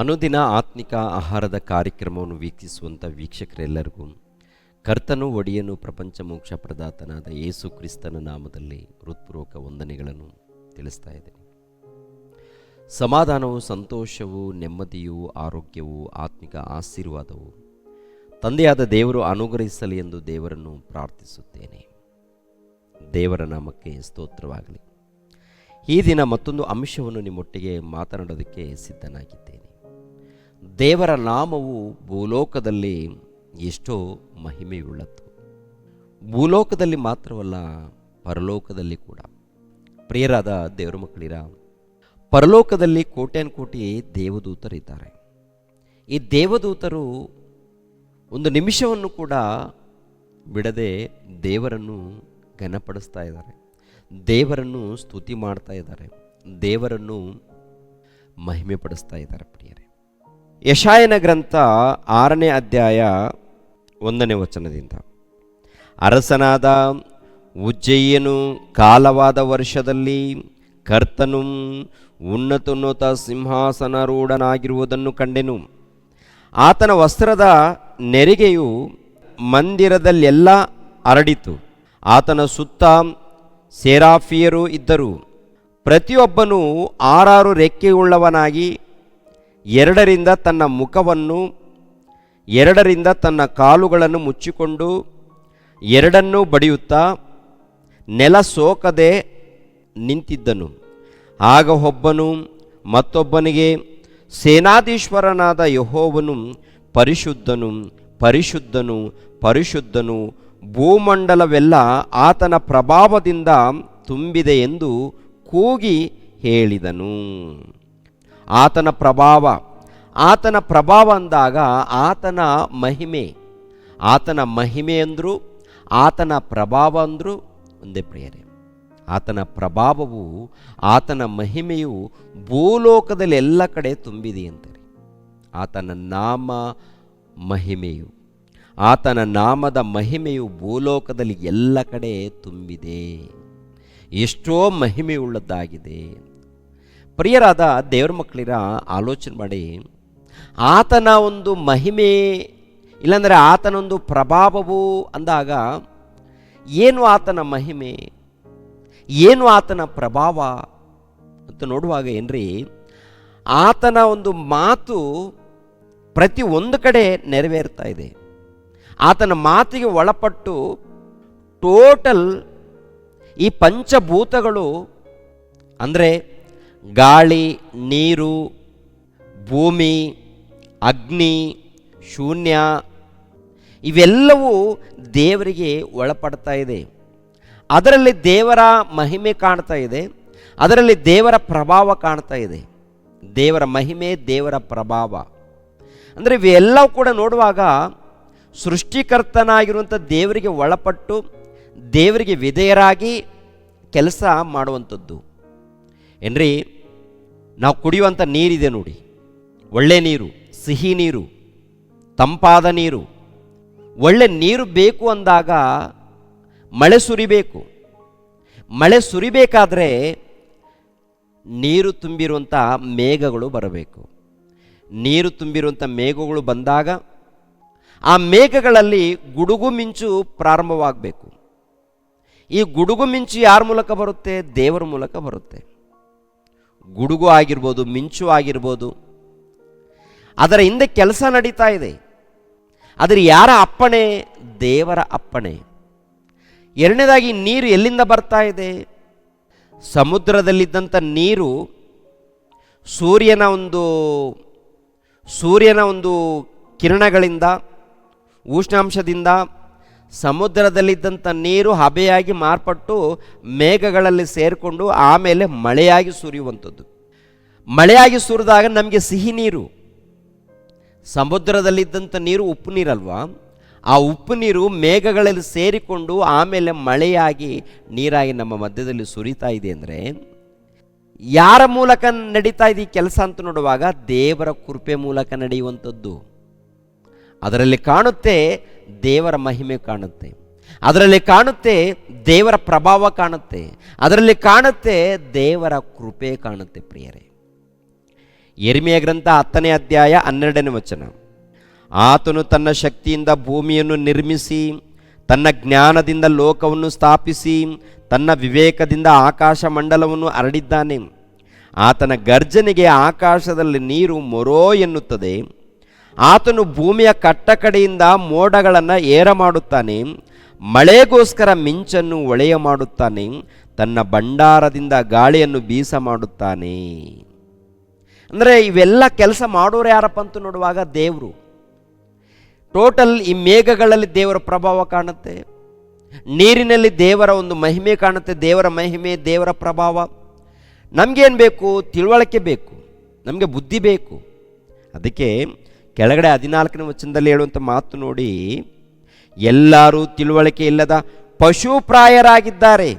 ಅನುದಿನ ಆತ್ಮಿಕ ಆಹಾರದ ಕಾರ್ಯಕ್ರಮವನ್ನು ವೀಕ್ಷಿಸುವಂಥ ವೀಕ್ಷಕರೆಲ್ಲರಿಗೂ ಕರ್ತನು ಒಡೆಯನು ಪ್ರಪಂಚ ಮೋಕ್ಷ ಪ್ರದಾತನಾದ ಯೇಸು ಕ್ರಿಸ್ತನ ನಾಮದಲ್ಲಿ ಹೃತ್ಪೂರ್ವಕ ವಂದನೆಗಳನ್ನು ತಿಳಿಸ್ತಾ ಇದ್ದೇನೆ. ಸಮಾಧಾನವು, ಸಂತೋಷವು, ನೆಮ್ಮದಿಯು, ಆರೋಗ್ಯವು, ಆತ್ಮಿಕ ಆಶೀರ್ವಾದವು ತಂದೆಯಾದ ದೇವರು ಅನುಗ್ರಹಿಸಲಿ ಎಂದು ದೇವರನ್ನು ಪ್ರಾರ್ಥಿಸುತ್ತೇನೆ. ದೇವರ ನಾಮಕ್ಕೆ ಸ್ತೋತ್ರವಾಗಲಿ. ಈ ದಿನ ಮತ್ತೊಂದು ಅಂಶವನ್ನು ನಿಮ್ಮೊಟ್ಟಿಗೆ ಮಾತನಾಡೋದಕ್ಕೆ ಸಿದ್ಧನಾಗಿದ್ದೇನೆ. ದೇವರ ನಾಮವು ಭೂಲೋಕದಲ್ಲಿ ಎಷ್ಟೋ ಮಹಿಮೆಯುಳ್ಳದ್ದು. ಭೂಲೋಕದಲ್ಲಿ ಮಾತ್ರವಲ್ಲ, ಪರಲೋಕದಲ್ಲಿ ಕೂಡ. ಪ್ರಿಯರಾದ ದೇವರ ಮಕ್ಕಳಿರ, ಪರಲೋಕದಲ್ಲಿ ಕೋಟ್ಯಾನುಕೋಟಿ ದೇವದೂತರಿದ್ದಾರೆ. ಈ ದೇವದೂತರು ಒಂದು ನಿಮಿಷವನ್ನು ಕೂಡ ಬಿಡದೆ ದೇವರನ್ನು ಘನಪಡಿಸ್ತಾ ಇದ್ದಾರೆ, ದೇವರನ್ನು ಸ್ತುತಿ ಮಾಡ್ತಾ ಇದ್ದಾರೆ, ದೇವರನ್ನು ಮಹಿಮೆ ಪಡಿಸ್ತಾ ಇದ್ದಾರೆ. ಪ್ರಿಯರೇ, ಯೆಶಾಯನ ಗ್ರಂಥ 6ನೇ ಅಧ್ಯಾಯ 1ನೇ ವಚನದಿಂದ, ಅರಸನಾದ ಉಜ್ಜೀಯನು ಕಾಲವಾದ ವರ್ಷದಲ್ಲಿ ಕರ್ತನು ಉನ್ನತೋನ್ನತ ಸಿಂಹಾಸನಾರೂಢನಾಗಿರುವುದನ್ನು ಕಂಡೆನು. ಆತನ ವಸ್ತ್ರದ ನೆರಿಗೆಯು ಮಂದಿರದಲ್ಲೆಲ್ಲ ಹರಡಿತು. ಆತನ ಸುತ್ತ ಸೆರಾಫಿಯರು ಇದ್ದರು. ಪ್ರತಿಯೊಬ್ಬನು 6 ರೆಕ್ಕೆಯುಳ್ಳವನಾಗಿ 2ರಿಂದ ತನ್ನ ಮುಖವನ್ನು 2ರಿಂದ ತನ್ನ ಕಾಲುಗಳನ್ನು ಮುಚ್ಚಿಕೊಂಡು 2ನ್ನೂ ಬಡಿಯುತ್ತಾ ನೆಲ ಸೋಕದೆ ನಿಂತಿದ್ದನು. ಆಗ ಒಬ್ಬನು ಮತ್ತೊಬ್ಬನಿಗೆ, ಸೇನಾಧೀಶ್ವರನಾದ ಯೆಹೋವನು ಪರಿಶುದ್ಧನು, ಪರಿಶುದ್ಧನು, ಪರಿಶುದ್ಧನು, ಭೂಮಂಡಲವೆಲ್ಲ ಆತನ ಪ್ರಭಾವದಿಂದ ತುಂಬಿದೆ ಎಂದು ಕೂಗಿ ಹೇಳಿದನು. ಆತನ ಪ್ರಭಾವ, ಆತನ ಪ್ರಭಾವ ಅಂದಾಗ ಆತನ ಮಹಿಮೆ, ಆತನ ಮಹಿಮೆ ಅಂದರು, ಆತನ ಪ್ರಭಾವ ಅಂದರು ಒಂದೇ. ಪ್ರಿಯರೇ, ಆತನ ಪ್ರಭಾವವು, ಆತನ ಮಹಿಮೆಯು ಭೂಲೋಕದಲ್ಲಿ ಎಲ್ಲ ಕಡೆ ತುಂಬಿದೆ ಅಂತಾರೆ. ಆತನ ನಾಮ ಮಹಿಮೆಯು, ಆತನ ನಾಮದ ಮಹಿಮೆಯು ಭೂಲೋಕದಲ್ಲಿ ಎಲ್ಲ ಕಡೆ ತುಂಬಿದೆ. ಎಷ್ಟೋ ಮಹಿಮೆಯುಳ್ಳದ್ದಾಗಿದೆ. ಪ್ರಿಯರಾದ ದೇವರ ಮಕ್ಕಳಿರ, ಆಲೋಚನೆ ಮಾಡಿ, ಆತನ ಒಂದು ಮಹಿಮೆ ಇಲ್ಲಾಂದರೆ ಆತನೊಂದು ಪ್ರಭಾವವು ಅಂದಾಗ ಏನು ಆತನ ಮಹಿಮೆ, ಏನು ಆತನ ಪ್ರಭಾವ ಅಂತ ನೋಡುವಾಗ ಏನ್ರಿ, ಆತನ ಒಂದು ಮಾತು ಪ್ರತಿ ಒಂದು ಕಡೆ ನೆರವೇರ್ತಾ ಇದೆ. ಆತನ ಮಾತಿಗೆ ಒಳಪಟ್ಟು ಟೋಟಲ್ ಈ ಪಂಚಭೂತಗಳು ಅಂದರೆ ಗಾಳಿ, ನೀರು, ಭೂಮಿ, ಅಗ್ನಿ, ಶೂನ್ಯ, ಇವೆಲ್ಲವೂ ದೇವರಿಗೆ ಒಳಪಡ್ತಾ ಇದೆ. ಅದರಲ್ಲಿ ದೇವರ ಮಹಿಮೆ ಕಾಣ್ತಾ ಇದೆ, ಅದರಲ್ಲಿ ದೇವರ ಪ್ರಭಾವ ಕಾಣ್ತಾ ಇದೆ. ದೇವರ ಮಹಿಮೆ, ದೇವರ ಪ್ರಭಾವ ಅಂದರೆ ಇವೆಲ್ಲವೂ ಕೂಡ ನೋಡುವಾಗ ಸೃಷ್ಟಿಕರ್ತನಾಗಿರುವಂಥ ದೇವರಿಗೆ ಒಳಪಟ್ಟು ದೇವರಿಗೆ ವಿಧೇಯರಾಗಿ ಕೆಲಸ ಮಾಡುವಂಥದ್ದು. ಏನ್ರಿ, ನಾವು ಕುಡಿಯುವಂಥ ನೀರಿದೆ ನೋಡಿ, ಒಳ್ಳೆ ನೀರು, ಸಿಹಿ ನೀರು, ತಂಪಾದ ನೀರು. ಒಳ್ಳೆ ನೀರು ಬೇಕು ಅಂದಾಗ ಮಳೆ ಸುರಿಬೇಕು. ಮಳೆ ಸುರಿಬೇಕಾದ್ರೆ ನೀರು ತುಂಬಿರುವಂಥ ಮೇಘಗಳು ಬರಬೇಕು. ನೀರು ತುಂಬಿರುವಂಥ ಮೇಘಗಳು ಬಂದಾಗ ಆ ಮೇಘಗಳಲ್ಲಿ ಗುಡುಗು ಮಿಂಚು ಪ್ರಾರಂಭವಾಗಬೇಕು. ಈ ಗುಡುಗು ಮಿಂಚು ಯಾರ ಮೂಲಕ ಬರುತ್ತೆ? ದೇವರ ಮೂಲಕ ಬರುತ್ತೆ. ಗುಡುಗು ಆಗಿರ್ಬೋದು, ಮಿಂಚು ಆಗಿರ್ಬೋದು, ಅದರ ಹಿಂದೆ ಕೆಲಸ ನಡೀತಾ ಇದೆ. ಅದರ ಯಾರ ಅಪ್ಪಣೆ? ದೇವರ ಅಪ್ಪಣೆ. ಎರಡನೇದಾಗಿ, ನೀರು ಎಲ್ಲಿಂದ ಬರ್ತಾ ಇದೆ? ಸಮುದ್ರದಲ್ಲಿದ್ದಂಥ ನೀರು ಸೂರ್ಯನ ಒಂದು ಕಿರಣಗಳಿಂದ, ಉಷ್ಣಾಂಶದಿಂದ ಸಮುದ್ರದಲ್ಲಿದ್ದಂಥ ನೀರು ಹಬೆಯಾಗಿ ಮಾರ್ಪಟ್ಟು ಮೇಘಗಳಲ್ಲಿ ಸೇರಿಕೊಂಡು ಆಮೇಲೆ ಮಳೆಯಾಗಿ ಸುರಿಯುವಂಥದ್ದು. ಮಳೆಯಾಗಿ ಸುರಿದಾಗ ನಮಗೆ ಸಿಹಿ ನೀರು, ಸಮುದ್ರದಲ್ಲಿದ್ದಂಥ ನೀರು ಉಪ್ಪು ನೀರಲ್ವಾ, ಆ ಉಪ್ಪು ನೀರು ಮೇಘಗಳಲ್ಲಿ ಸೇರಿಕೊಂಡು ಆಮೇಲೆ ಮಳೆಯಾಗಿ ನೀರಾಗಿ ನಮ್ಮ ಮಧ್ಯದಲ್ಲಿ ಸುರಿತಾ ಇದೆ. ಅಂದರೆ ಯಾರ ಮೂಲಕ ನಡೀತಾ ಇದೆ ಈ ಕೆಲಸ ಅಂತ ನೋಡುವಾಗ ದೇವರ ಕೃಪೆ ಮೂಲಕ ನಡೆಯುವಂಥದ್ದು. ಅದರಲ್ಲಿ ಕಾಣುತ್ತೆ ದೇವರ ಮಹಿಮೆ ಕಾಣುತ್ತೆ, ಅದರಲ್ಲಿ ಕಾಣುತ್ತೆ ದೇವರ ಪ್ರಭಾವ ಕಾಣುತ್ತೆ, ಅದರಲ್ಲಿ ಕಾಣುತ್ತೆ ದೇವರ ಕೃಪೆ ಕಾಣುತ್ತೆ. ಪ್ರಿಯರೇ, ಯೆರೆಮೀಯ ಗ್ರಂಥ 10ನೇ ಅಧ್ಯಾಯ 12ನೇ ವಚನ. ಆತನು ತನ್ನ ಶಕ್ತಿಯಿಂದ ಭೂಮಿಯನ್ನು ನಿರ್ಮಿಸಿ, ತನ್ನ ಜ್ಞಾನದಿಂದ ಲೋಕವನ್ನು ಸ್ಥಾಪಿಸಿ, ತನ್ನ ವಿವೇಕದಿಂದ ಆಕಾಶ ಮಂಡಲವನ್ನು ಹರಡಿದ್ದಾನೆ. ಆತನ ಗರ್ಜನೆಗೆ ಆಕಾಶದಲ್ಲಿ ನೀರು ಮೊರೋ ಎನ್ನುತ್ತದೆ. ಆತನು ಭೂಮಿಯ ಕಟ್ಟಕಡೆಯಿಂದ ಮೋಡಗಳನ್ನು ಏರ ಮಾಡುತ್ತಾನೆ, ಮಳೆಗೋಸ್ಕರ ಮಿಂಚನ್ನು ಒಳೆಯ ಮಾಡುತ್ತಾನೆ, ತನ್ನ ಭಂಡಾರದಿಂದ ಗಾಳಿಯನ್ನು ಬೀಸ ಮಾಡುತ್ತಾನೆ. ಅಂದರೆ ಇವೆಲ್ಲ ಕೆಲಸ ಮಾಡೋರು ಯಾರಪ್ಪ ಅಂತ ನೋಡುವಾಗ ದೇವರು. ಟೋಟಲ್ ಈ ಮೇಘಗಳಲ್ಲಿ ದೇವರ ಪ್ರಭಾವ ಕಾಣುತ್ತೆ, ನೀರಿನಲ್ಲಿ ದೇವರ ಒಂದು ಮಹಿಮೆ ಕಾಣುತ್ತೆ, ದೇವರ ಮಹಿಮೆ, ದೇವರ ಪ್ರಭಾವ. ನಮಗೇನು ಬೇಕು? ತಿಳುವಳಿಕೆ ಬೇಕು, ನಮಗೆ ಬುದ್ಧಿ ಬೇಕು. ಅದಕ್ಕೆ ಕೆಳಗಡೆ 14ನೇ ವಚನದಲ್ಲಿ ಹೇಳುವಂಥ ಮಾತು ನೋಡಿ, ಎಲ್ಲರೂ ತಿಳುವಳಿಕೆ ಇಲ್ಲದ ಪಶುಪ್ರಾಯರಾಗಿದ್ದಾರೆ.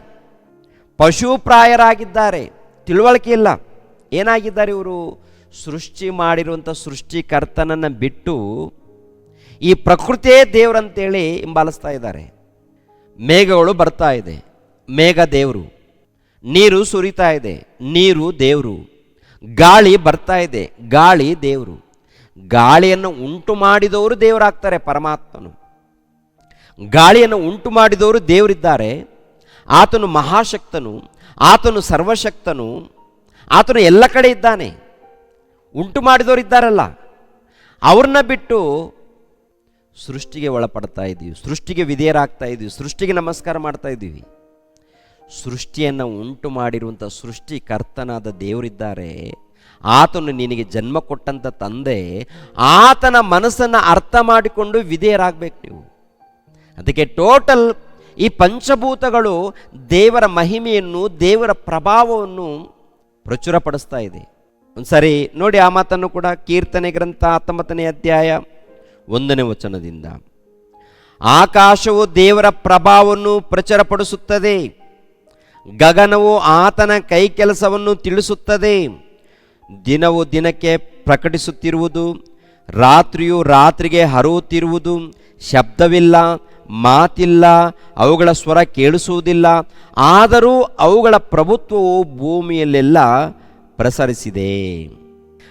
ಪಶುಪ್ರಾಯರಾಗಿದ್ದಾರೆ, ತಿಳುವಳಿಕೆ ಇಲ್ಲ. ಏನಾಗಿದ್ದಾರೆ ಇವರು? ಸೃಷ್ಟಿ ಮಾಡಿರುವಂಥ ಸೃಷ್ಟಿಕರ್ತನನ್ನು ಬಿಟ್ಟು ಈ ಪ್ರಕೃತಿಯೇ ದೇವರಂತೇಳಿ ಹಿಂಬಾಲಿಸ್ತಾ ಇದ್ದಾರೆ. ಮೇಘಗಳು ಬರ್ತಾ ಇದೆ, ಮೇಘ ದೇವರು. ನೀರು ಸುರಿತಾ ಇದೆ, ನೀರು ದೇವರು. ಗಾಳಿ ಬರ್ತಾ ಇದೆ, ಗಾಳಿ ದೇವರು. ಗಾಳಿಯನ್ನು ಉಂಟು ಮಾಡಿದವರು ದೇವರಾಗ್ತಾರೆ, ಪರಮಾತ್ಮನು. ಗಾಳಿಯನ್ನು ಉಂಟು ಮಾಡಿದವರು ದೇವರಿದ್ದಾರೆ. ಆತನು ಮಹಾಶಕ್ತನು, ಆತನು ಸರ್ವಶಕ್ತನು, ಆತನು ಎಲ್ಲ ಕಡೆ ಇದ್ದಾನೆ. ಉಂಟು ಮಾಡಿದವರು ಇದ್ದಾರಲ್ಲ, ಅವ್ರನ್ನ ಬಿಟ್ಟು ಸೃಷ್ಟಿಗೆ ಒಳಪಡ್ತಾ ಇದ್ದೀವಿ, ಸೃಷ್ಟಿಗೆ ವಿಧೇಯರಾಗ್ತಾ ಇದ್ದೀವಿ, ಸೃಷ್ಟಿಗೆ ನಮಸ್ಕಾರ ಮಾಡ್ತಾ ಇದ್ದೀವಿ. ಸೃಷ್ಟಿಯನ್ನು ಉಂಟು ಮಾಡಿರುವಂಥ ಸೃಷ್ಟಿಕರ್ತನಾದ ದೇವರಿದ್ದಾರೆ. ಆತನು ನಿನಗೆ ಜನ್ಮ ಕೊಟ್ಟಂಥ ತಂದೆ. ಆತನ ಮನಸ್ಸನ್ನು ಅರ್ಥ ಮಾಡಿಕೊಂಡು ವಿಧೇಯರಾಗಬೇಕು ನೀವು. ಅದಕ್ಕೆ ಟೋಟಲ್ ಈ ಪಂಚಭೂತಗಳು ದೇವರ ಮಹಿಮೆಯನ್ನು, ದೇವರ ಪ್ರಭಾವವನ್ನು ಪ್ರಚುರಪಡಿಸ್ತಾ ಇದೆ. ಒಂದ್ಸರಿ ನೋಡಿ ಆ ಮಾತನ್ನು ಕೂಡ. ಕೀರ್ತನೆ ಗ್ರಂಥ 19ನೇ ಅಧ್ಯಾಯ 1ನೇ ವಚನದಿಂದ, ಆಕಾಶವು ದೇವರ ಪ್ರಭಾವವನ್ನು ಪ್ರಚುರಪಡಿಸುತ್ತದೆ, ಗಗನವು ಆತನ ಕೈ ಕೆಲಸವನ್ನು ತಿಳಿಸುತ್ತದೆ. ದಿನವು ದಿನಕ್ಕೆ ಪ್ರಕಟಿಸುತ್ತಿರುವುದು, ರಾತ್ರಿಯು ರಾತ್ರಿಗೆ ಹರಿಯುತ್ತಿರುವುದು. ಶಬ್ದವಿಲ್ಲ, ಮಾತಿಲ್ಲ, ಅವುಗಳ ಸ್ವರ ಕೇಳಿಸುವುದಿಲ್ಲ. ಆದರೂ ಅವುಗಳ ಪ್ರಭುತ್ವವು ಭೂಮಿಯಲ್ಲೆಲ್ಲ ಪ್ರಸರಿಸಿದೆ.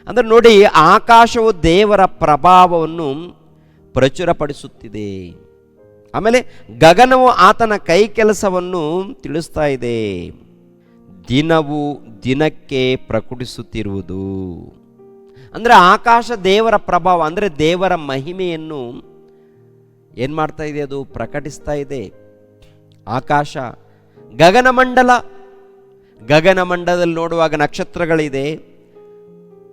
ಅಂದರೆ ನೋಡಿ, ಆಕಾಶವು ದೇವರ ಪ್ರಭಾವವನ್ನು ಪ್ರಚುರಪಡಿಸುತ್ತಿದೆ. ಆಮೇಲೆ ಗಗನವು ಆತನ ಕೈ ಕೆಲಸವನ್ನು ತಿಳಿಸ್ತಾ ಇದೆ. ದಿನವು ದಿನಕ್ಕೆ ಪ್ರಕಟಿಸುತ್ತಿರುವುದು. ಅಂದರೆ ಆಕಾಶ ದೇವರ ಪ್ರಭಾವ, ಅಂದರೆ ದೇವರ ಮಹಿಮೆಯನ್ನು ಏನು ಮಾಡ್ತಾ ಇದೆ? ಅದು ಪ್ರಕಟಿಸ್ತಾ ಇದೆ. ಆಕಾಶ, ಗಗನಮಂಡಲ. ಗಗನಮಂಡಲದಲ್ಲಿ ನೋಡುವಾಗ ನಕ್ಷತ್ರಗಳಿದೆ,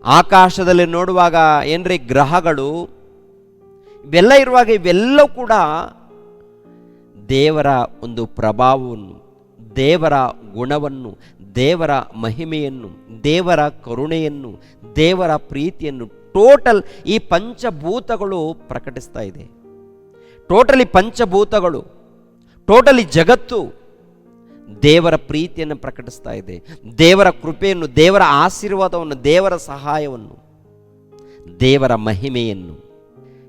ಆಕಾಶದಲ್ಲಿ ನೋಡುವಾಗ ಏನ್ರಿ ಗ್ರಹಗಳು, ಇವೆಲ್ಲ ಇರುವಾಗ ಇವೆಲ್ಲವೂ ಕೂಡ ದೇವರ ಒಂದು ಪ್ರಭಾವವನ್ನು, ದೇವರ ಗುಣವನ್ನು, ದೇವರ ಮಹಿಮೆಯನ್ನು, ದೇವರ ಕರುಣೆಯನ್ನು, ದೇವರ ಪ್ರೀತಿಯನ್ನು ಟೋಟಲ್ ಈ ಪಂಚಭೂತಗಳು ಪ್ರಕಟಿಸ್ತಾ ಇದೆ. ಟೋಟಲಿ ಪಂಚಭೂತಗಳು, ಟೋಟಲಿ ಜಗತ್ತು ದೇವರ ಪ್ರೀತಿಯನ್ನು ಪ್ರಕಟಿಸ್ತಾ ಇದೆ. ದೇವರ ಕೃಪೆಯನ್ನು, ದೇವರ ಆಶೀರ್ವಾದವನ್ನು, ದೇವರ ಸಹಾಯವನ್ನು, ದೇವರ ಮಹಿಮೆಯನ್ನು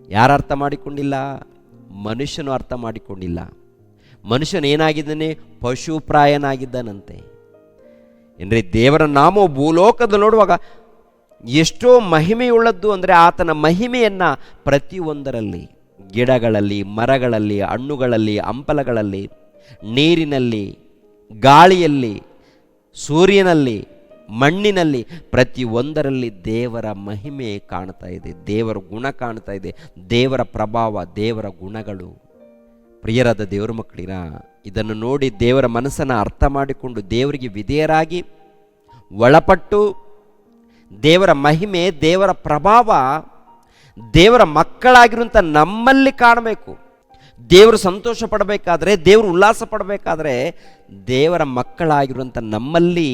ಯಾರು ಅರ್ಥ ಮಾಡಿಕೊಂಡಿಲ್ಲ? ಮನುಷ್ಯನು ಅರ್ಥ ಮಾಡಿಕೊಂಡಿಲ್ಲ. ಮನುಷ್ಯನು ಏನಾಗಿದ್ದಾನೆ? ಪಶುಪ್ರಾಯನಾಗಿದ್ದಾನಂತೆ. ಏನ್ರಿ, ದೇವರ ನಾಮವು ಭೂಲೋಕದಲ್ಲಿ ನೋಡುವಾಗ ಎಷ್ಟೋ ಮಹಿಮೆಯುಳ್ಳದ್ದು. ಅಂದರೆ ಆತನ ಮಹಿಮೆಯನ್ನು ಪ್ರತಿಯೊಂದರಲ್ಲಿ, ಗಿಡಗಳಲ್ಲಿ, ಮರಗಳಲ್ಲಿ, ಹಣ್ಣುಗಳಲ್ಲಿ, ಹಂಪಲಗಳಲ್ಲಿ, ನೀರಿನಲ್ಲಿ, ಗಾಳಿಯಲ್ಲಿ, ಸೂರ್ಯನಲ್ಲಿ, ಮಣ್ಣಿನಲ್ಲಿ, ಪ್ರತಿಯೊಂದರಲ್ಲಿ ದೇವರ ಮಹಿಮೆ ಕಾಣ್ತಾ ಇದೆ, ದೇವರ ಗುಣ ಕಾಣ್ತಾ ಇದೆ, ದೇವರ ಪ್ರಭಾವ, ದೇವರ ಗುಣಗಳು. ಪ್ರಿಯರಾದ ದೇವರ ಮಕ್ಕಳಿನ, ಇದನ್ನು ನೋಡಿ ದೇವರ ಮನಸ್ಸನ್ನು ಅರ್ಥ ಮಾಡಿಕೊಂಡು ದೇವರಿಗೆ ವಿಧೇಯರಾಗಿ ಒಳಪಟ್ಟು ದೇವರ ಮಹಿಮೆ, ದೇವರ ಪ್ರಭಾವ ದೇವರ ಮಕ್ಕಳಾಗಿರುವಂಥ ನಮ್ಮಲ್ಲಿ ಕಾಣಬೇಕು. ದೇವರು ಸಂತೋಷ ಪಡಬೇಕಾದ್ರೆ, ದೇವರು ಉಲ್ಲಾಸ ಪಡಬೇಕಾದ್ರೆ ದೇವರ ಮಕ್ಕಳಾಗಿರುವಂಥ ನಮ್ಮಲ್ಲಿ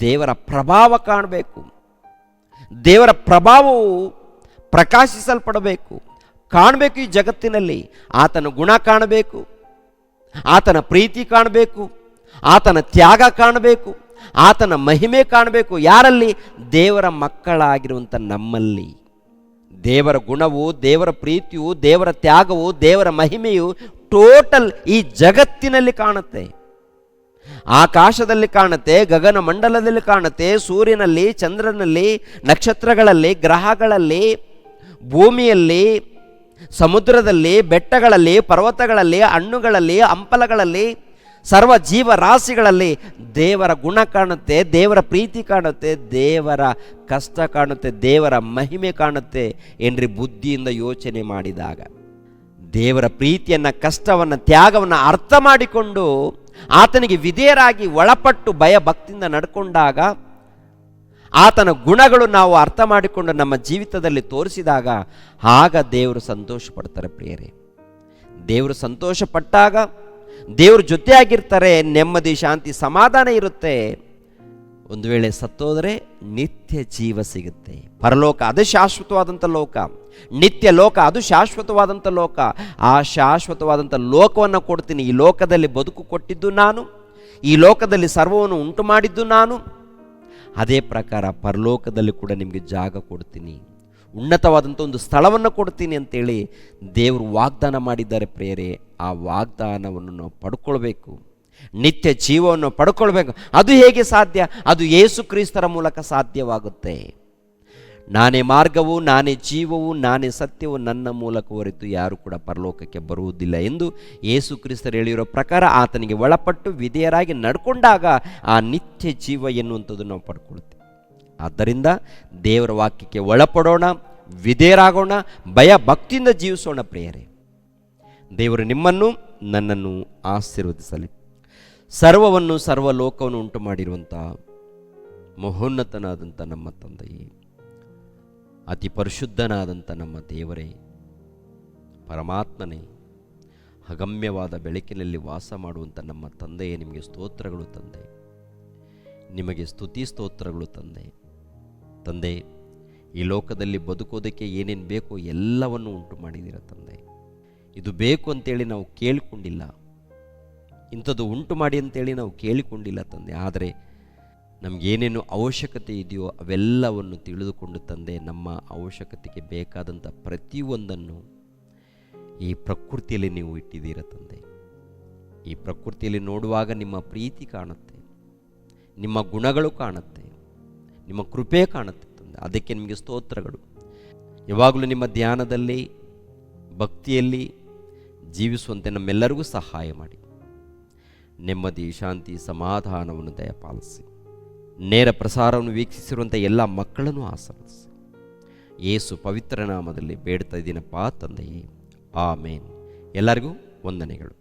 ದೇವರ ಪ್ರಭಾವ ಕಾಣಬೇಕು. ದೇವರ ಪ್ರಭಾವವು ಪ್ರಕಾಶಿಸಲ್ಪಡಬೇಕು, ಕಾಣಬೇಕು. ಈ ಜಗತ್ತಿನಲ್ಲಿ ಆತನ ಗುಣ ಕಾಣಬೇಕು, ಆತನ ಪ್ರೀತಿ ಕಾಣಬೇಕು, ಆತನ ತ್ಯಾಗ ಕಾಣಬೇಕು, ಆತನ ಮಹಿಮೆ ಕಾಣಬೇಕು. ಯಾರಲ್ಲಿ? ದೇವರ ಮಕ್ಕಳಾಗಿರುವಂಥ ನಮ್ಮಲ್ಲಿ. ದೇವರ ಗುಣವು, ದೇವರ ಪ್ರೀತಿಯು, ದೇವರ ತ್ಯಾಗವು, ದೇವರ ಮಹಿಮೆಯು ಟೋಟಲ್ ಈ ಜಗತ್ತಿನಲ್ಲಿ ಕಾಣುತ್ತೆ. ಆಕಾಶದಲ್ಲಿ ಕಾಣುತ್ತೆ, ಗಗನ ಮಂಡಲದಲ್ಲಿ ಕಾಣುತ್ತೆ, ಸೂರ್ಯನಲ್ಲಿ, ಚಂದ್ರನಲ್ಲಿ, ನಕ್ಷತ್ರಗಳಲ್ಲಿ, ಗ್ರಹಗಳಲ್ಲಿ, ಭೂಮಿಯಲ್ಲಿ, ಸಮುದ್ರದಲ್ಲಿ, ಬೆಟ್ಟಗಳಲ್ಲಿ, ಪರ್ವತಗಳಲ್ಲಿ, ಹಣ್ಣುಗಳಲ್ಲಿ, ಹಂಪಲಗಳಲ್ಲಿ, ಸರ್ವ ಜೀವರಾಶಿಗಳಲ್ಲಿ ದೇವರ ಗುಣ ಕಾಣುತ್ತೆ, ದೇವರ ಪ್ರೀತಿ ಕಾಣುತ್ತೆ, ದೇವರ ಕಷ್ಟ ಕಾಣುತ್ತೆ, ದೇವರ ಮಹಿಮೆ ಕಾಣುತ್ತೆ ಏನ್ರಿ ಬುದ್ಧಿಯಿಂದ ಯೋಚನೆ ಮಾಡಿದಾಗ. ದೇವರ ಪ್ರೀತಿಯನ್ನು, ಕಷ್ಟವನ್ನು, ತ್ಯಾಗವನ್ನು ಅರ್ಥ ಮಾಡಿಕೊಂಡು ಆತನಿಗೆ ವಿಧೇಯರಾಗಿ ಒಳಪಟ್ಟು ಭಯ ಭಕ್ತಿಯಿಂದ ನಡ್ಕೊಂಡಾಗ, ಆತನ ಗುಣಗಳು ನಾವು ಅರ್ಥ ಮಾಡಿಕೊಂಡು ನಮ್ಮ ಜೀವಿತದಲ್ಲಿ ತೋರಿಸಿದಾಗ ಆಗ ದೇವರು ಸಂತೋಷ ಪಡ್ತಾರೆ ಪ್ರಿಯರೇ. ದೇವರು ಸಂತೋಷ ಪಟ್ಟಾಗ ದೇವ್ರ ಜೊತೆಯಾಗಿರ್ತಾರೆ, ನೆಮ್ಮದಿ, ಶಾಂತಿ, ಸಮಾಧಾನ ಇರುತ್ತೆ. ಒಂದು ವೇಳೆ ಸತ್ತೋದರೆ ನಿತ್ಯ ಜೀವ ಸಿಗುತ್ತೆ. ಪರಲೋಕ ಅದು ಶಾಶ್ವತವಾದಂಥ ಲೋಕ, ನಿತ್ಯ ಲೋಕ ಅದು ಶಾಶ್ವತವಾದಂಥ ಲೋಕ. ಆ ಶಾಶ್ವತವಾದಂಥ ಲೋಕವನ್ನು ಕೊಡ್ತೀನಿ. ಈ ಲೋಕದಲ್ಲಿ ಬದುಕು ಕೊಟ್ಟಿದ್ದು ನಾನು, ಈ ಲೋಕದಲ್ಲಿ ಸರ್ವವನ್ನು ಉಂಟು ಮಾಡಿದ್ದು ನಾನು. ಅದೇ ಪ್ರಕಾರ ಪರಲೋಕದಲ್ಲಿ ಕೂಡ ನಿಮಗೆ ಜಾಗ ಕೊಡ್ತೀನಿ, ಉನ್ನತವಾದಂಥ ಒಂದು ಸ್ಥಳವನ್ನು ಕೊಡ್ತೀನಿ ಅಂತೇಳಿ ದೇವರು ವಾಗ್ದಾನ ಮಾಡಿದ್ದಾರೆ ಪ್ರಿಯರೇ. ಆ ವಾಗ್ದಾನವನ್ನು ನಾವು ಪಡ್ಕೊಳ್ಬೇಕು, ನಿತ್ಯ ಜೀವವನ್ನು ಪಡ್ಕೊಳ್ಬೇಕು. ಅದು ಹೇಗೆ ಸಾಧ್ಯ? ಅದು ಯೇಸು ಕ್ರಿಸ್ತರ ಮೂಲಕ ಸಾಧ್ಯವಾಗುತ್ತೆ. ನಾನೇ ಮಾರ್ಗವು, ನಾನೇ ಜೀವವು, ನಾನೇ ಸತ್ಯವು, ನನ್ನ ಮೂಲಕ ಹೊರತು ಯಾರು ಕೂಡ ಪರಲೋಕಕ್ಕೆ ಬರುವುದಿಲ್ಲ ಎಂದು ಯೇಸು ಕ್ರಿಸ್ತರು ಹೇಳಿರೋ ಪ್ರಕಾರ ಆತನಿಗೆ ಒಳಪಟ್ಟು ವಿಧೇಯರಾಗಿ ನಡ್ಕೊಂಡಾಗ ಆ ನಿತ್ಯ ಜೀವ ಎನ್ನುವಂಥದ್ದು ನಾವು ಪಡ್ಕೊಳ್ತೀವಿ. ಆದ್ದರಿಂದ ದೇವರ ವಾಕ್ಯಕ್ಕೆ ಒಳಪಡೋಣ, ವಿಧೇಯರಾಗೋಣ, ಭಯ ಭಕ್ತಿಯಿಂದ ಜೀವಿಸೋಣ ಪ್ರಿಯರೇ. ದೇವರು ನಿಮ್ಮನ್ನು ನನ್ನನ್ನು ಆಶೀರ್ವದಿಸಲಿ. ಸರ್ವವನ್ನು, ಸರ್ವಲೋಕವನ್ನು ಉಂಟು ಮಾಡಿರುವಂಥ ಮಹೋನ್ನತನಾದಂಥ ನಮ್ಮ ತಂದೆಯೇ, ಅತಿ ಪರಿಶುದ್ಧನಾದಂಥ ನಮ್ಮ ದೇವರೇ, ಪರಮಾತ್ಮನೇ, ಅಗಮ್ಯವಾದ ಬೆಳಕಿನಲ್ಲಿ ವಾಸ ಮಾಡುವಂಥ ನಮ್ಮ ತಂದೆಯೇ, ನಿಮಗೆ ಸ್ತೋತ್ರಗಳು ತಂದೆ, ನಿಮಗೆ ಸ್ತುತಿ ಸ್ತೋತ್ರಗಳು ತಂದೆ. ತಂದೆ, ಈ ಲೋಕದಲ್ಲಿ ಬದುಕೋದಕ್ಕೆ ಏನೇನು ಬೇಕೋ ಎಲ್ಲವನ್ನು ಉಂಟು ಮಾಡಿದ್ದೀರ ತಂದೆ. ಇದು ಬೇಕು ಅಂತೇಳಿ ನಾವು ಕೇಳಿಕೊಂಡಿಲ್ಲ, ಇಂಥದ್ದು ಉಂಟು ಮಾಡಿ ಅಂತೇಳಿ ನಾವು ಕೇಳಿಕೊಂಡಿಲ್ಲ ತಂದೆ. ಆದರೆ ನಮಗೇನೇನು ಅವಶ್ಯಕತೆ ಇದೆಯೋ ಅವೆಲ್ಲವನ್ನು ತಿಳಿದುಕೊಂಡು ತಂದೆ, ನಮ್ಮ ಅವಶ್ಯಕತೆಗೆ ಬೇಕಾದಂಥ ಪ್ರತಿಯೊಂದನ್ನು ಈ ಪ್ರಕೃತಿಯಲ್ಲಿ ನೀವು ಇಟ್ಟಿದ್ದೀರ ತಂದೆ. ಈ ಪ್ರಕೃತಿಯಲ್ಲಿ ನೋಡುವಾಗ ನಿಮ್ಮ ಪ್ರೀತಿ ಕಾಣುತ್ತೆ, ನಿಮ್ಮ ಗುಣಗಳು ಕಾಣುತ್ತೆ, ನಿಮ್ಮ ಕೃಪೆ ಕಾಣುತ್ತೆ ತಂದೆ. ಅದಕ್ಕೆ ನಿಮಗೆ ಸ್ತೋತ್ರಗಳು. ಯಾವಾಗಲೂ ನಿಮ್ಮ ಧ್ಯಾನದಲ್ಲಿ, ಭಕ್ತಿಯಲ್ಲಿ ಜೀವಿಸುವಂತೆ ನಮ್ಮೆಲ್ಲರಿಗೂ ಸಹಾಯ ಮಾಡಿ. ನೆಮ್ಮದಿ, ಶಾಂತಿ, ಸಮಾಧಾನವನ್ನು ದಯಪಾಲಿಸಿ. ನೇರ ಪ್ರಸಾರವನ್ನು ವೀಕ್ಷಿಸಿರುವಂಥ ಎಲ್ಲ ಮಕ್ಕಳನ್ನು ಆಶೀರ್ವದಿಸಿ. ಯೇಸು ಪವಿತ್ರ ನಾಮದಲ್ಲಿ ಬೇಡ್ತಾ ಇದ್ದೀನಪ್ಪ ತಂದೆಯೇ, ಆಮೇನ್. ಎಲ್ಲರಿಗೂ ವಂದನೆಗಳು.